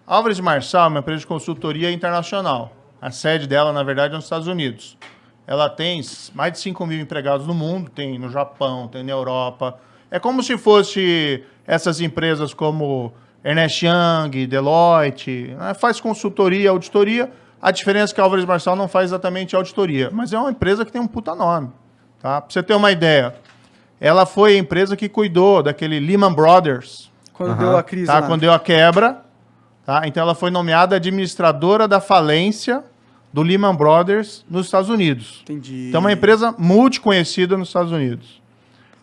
Álvares Marçal é uma empresa de consultoria internacional. A sede dela, na verdade, é nos Estados Unidos. Ela tem mais de 5 mil empregados no mundo, tem no Japão, tem na Europa. É como se fosse essas empresas como Ernst Young, Deloitte, né? Faz consultoria, auditoria. A diferença é que a Álvares Marçal não faz exatamente auditoria, mas é uma empresa que tem um puta nome. Tá? Para você ter uma ideia, ela foi a empresa que cuidou daquele Lehman Brothers. Quando deu a crise Tá? lá. Quando deu a quebra. Tá? Então ela foi nomeada administradora da falência do Lehman Brothers nos Estados Unidos. Entendi. Então é uma empresa multiconhecida nos Estados Unidos.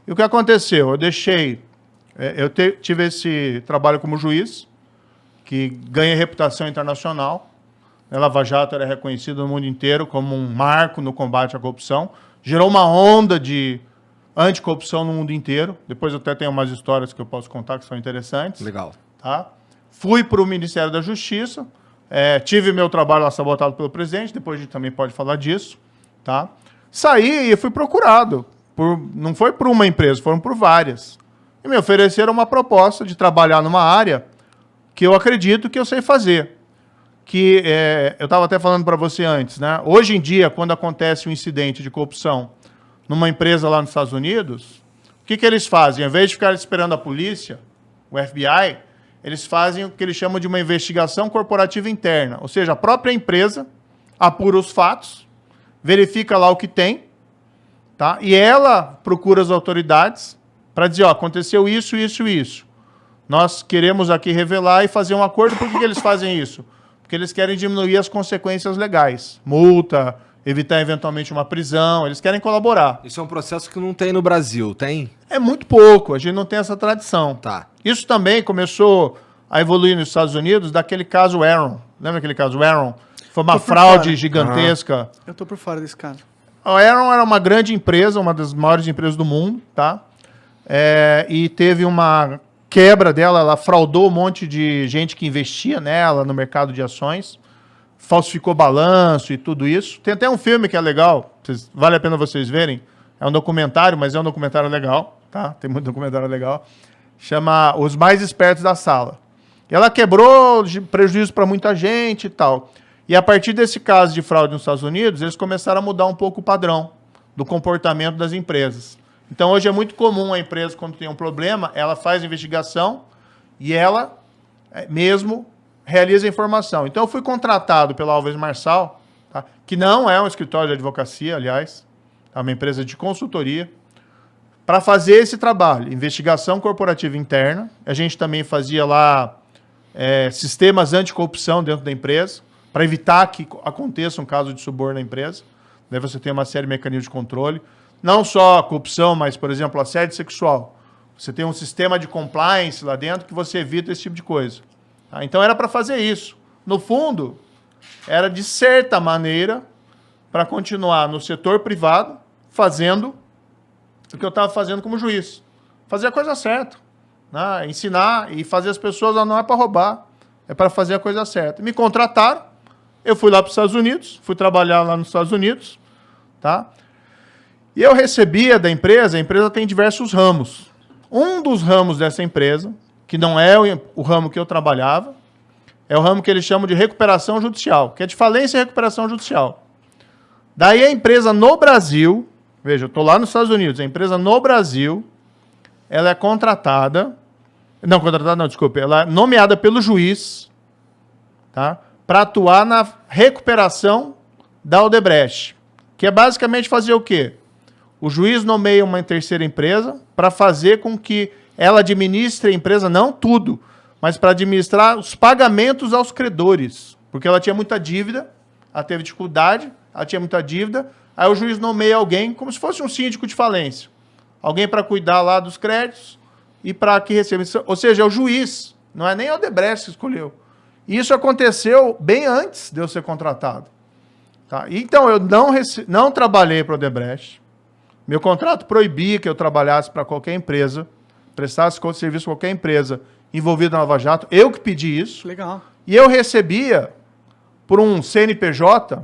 E o que aconteceu? Eu deixei... tive esse trabalho como juiz, que ganha reputação internacional. A Lava Jato era reconhecida no mundo inteiro como um marco no combate à corrupção. Gerou uma onda de anticorrupção no mundo inteiro. Depois eu até tenho umas histórias que eu posso contar que são interessantes. Legal. Tá? Fui para o Ministério da Justiça. Tive meu trabalho lá sabotado pelo presidente. Depois a gente também pode falar disso. Tá? Saí e fui procurado. Não foi por uma empresa, foram por várias. E me ofereceram uma proposta de trabalhar numa área que eu acredito que eu sei fazer. Eu estava até falando para você antes, né? Hoje em dia, quando acontece um incidente de corrupção numa empresa lá nos Estados Unidos, o que eles fazem? Ao invés de ficar esperando a polícia, o FBI, eles fazem o que eles chamam de uma investigação corporativa interna. Ou seja, a própria empresa apura os fatos, verifica lá o que tem, tá? E ela procura as autoridades para dizer, ó, aconteceu isso, isso, isso. Nós queremos aqui revelar e fazer um acordo. Por que eles fazem isso? Porque eles querem diminuir as consequências legais. Multa, evitar eventualmente uma prisão, eles querem colaborar. Isso é um processo que não tem no Brasil, tem? É muito pouco, a gente não tem essa tradição. Tá. Isso também começou a evoluir nos Estados Unidos daquele caso Enron. Lembra aquele caso Enron? Foi uma fraude gigantesca. Eu tô por fora desse caso. A Enron era uma grande empresa, uma das maiores empresas do mundo, tá? E teve uma quebra dela, ela fraudou um monte de gente que investia nela no mercado de ações, falsificou balanço e tudo isso. Tem até um filme que é legal, vale a pena vocês verem. É um documentário, mas é um documentário legal, tá? Tem muito documentário legal. Chama Os Mais Espertos da Sala. E ela quebrou prejuízo para muita gente e tal. E a partir desse caso de fraude nos Estados Unidos, eles começaram a mudar um pouco o padrão do comportamento das empresas. Então, hoje é muito comum a empresa, quando tem um problema, ela faz investigação e ela mesmo realiza a informação. Então, eu fui contratado pela Álvares Marçal, tá? Que não é um escritório de advocacia, aliás, é uma empresa de consultoria, para fazer esse trabalho, investigação corporativa interna. A gente também fazia lá sistemas anticorrupção dentro da empresa, para evitar que aconteça um caso de suborno na empresa. Daí você tem uma série de mecanismos de controle. Não só corrupção, mas, por exemplo, assédio sexual. Você tem um sistema de compliance lá dentro que você evita esse tipo de coisa. Tá? Então, era para fazer isso. No fundo, era, de certa maneira, para continuar no setor privado, fazendo o que eu estava fazendo como juiz. Fazer a coisa certa. Né? Ensinar e fazer as pessoas, não é para roubar, é para fazer a coisa certa. Me contrataram, eu fui lá para os Estados Unidos, fui trabalhar lá nos Estados Unidos, tá? E eu recebia da empresa, a empresa tem diversos ramos. Um dos ramos dessa empresa, que não é o ramo que eu trabalhava, é o ramo que eles chamam de recuperação judicial, que é de falência e recuperação judicial. Daí a empresa no Brasil, veja, eu estou lá nos Estados Unidos, a empresa no Brasil, ela é contratada, ela é nomeada pelo juiz, tá? Para atuar na recuperação da Odebrecht, que é basicamente fazer o quê? O juiz nomeia uma terceira empresa para fazer com que ela administre a empresa, não tudo, mas para administrar os pagamentos aos credores. Porque ela tinha muita dívida, ela teve dificuldade, ela tinha muita dívida, aí o juiz nomeia alguém como se fosse um síndico de falência. Alguém para cuidar lá dos créditos e para que receba. Ou seja, é o juiz, não é nem a Odebrecht que escolheu. E isso aconteceu bem antes de eu ser contratado. Tá? Então, eu não trabalhei para a Odebrecht. Meu contrato proibia que eu trabalhasse para qualquer empresa, prestasse serviço para qualquer empresa envolvida na Lava Jato. Eu que pedi isso. Legal. E eu recebia por um CNPJ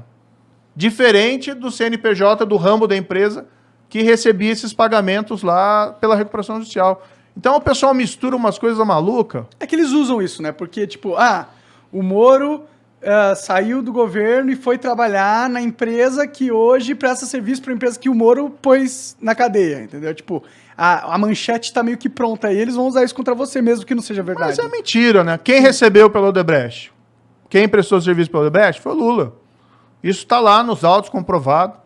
diferente do CNPJ do ramo da empresa que recebia esses pagamentos lá pela recuperação judicial. Então o pessoal mistura umas coisas malucas. É que eles usam isso, né? Porque, tipo, o Moro saiu do governo e foi trabalhar na empresa que hoje presta serviço para a empresa que o Moro pôs na cadeia, entendeu? Tipo, a manchete tá meio que pronta e eles vão usar isso contra você mesmo que não seja verdade. Mas é mentira, né? Quem recebeu pelo Odebrecht? Quem prestou serviço pelo Odebrecht foi o Lula. Isso está lá nos autos comprovado.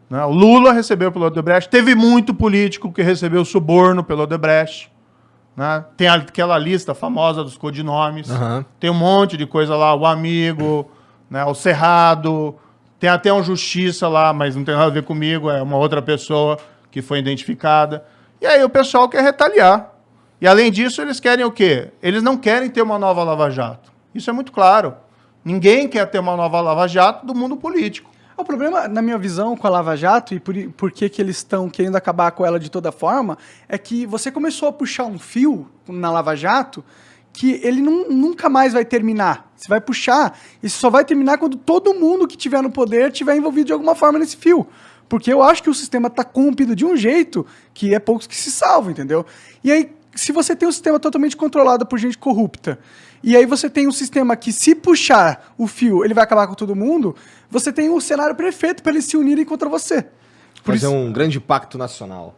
Né? O Lula recebeu pelo Odebrecht. Teve muito político que recebeu suborno pelo Odebrecht. Né? Tem aquela lista famosa dos codinomes. Uhum. Tem um monte de coisa lá. O Amigo, né? O Cerrado. Tem até um Justiça lá, mas não tem nada a ver comigo. É uma outra pessoa que foi identificada. E aí o pessoal quer retaliar. E além disso, eles querem o quê? Eles não querem ter uma nova Lava Jato. Isso é muito claro. Ninguém quer ter uma nova Lava Jato do mundo político. O problema, na minha visão, com a Lava Jato e por que eles estão querendo acabar com ela de toda forma, é que você começou a puxar um fio na Lava Jato que ele nunca mais vai terminar. Você vai puxar e só vai terminar quando todo mundo que estiver no poder estiver envolvido de alguma forma nesse fio. Porque eu acho que o sistema está corrompido de um jeito que é poucos que se salvam, entendeu? E aí, se você tem um sistema totalmente controlado por gente corrupta, e aí você tem um sistema que, se puxar o fio, ele vai acabar com todo mundo, você tem um cenário perfeito para eles se unirem contra você. Por Fazer isso, um grande pacto nacional.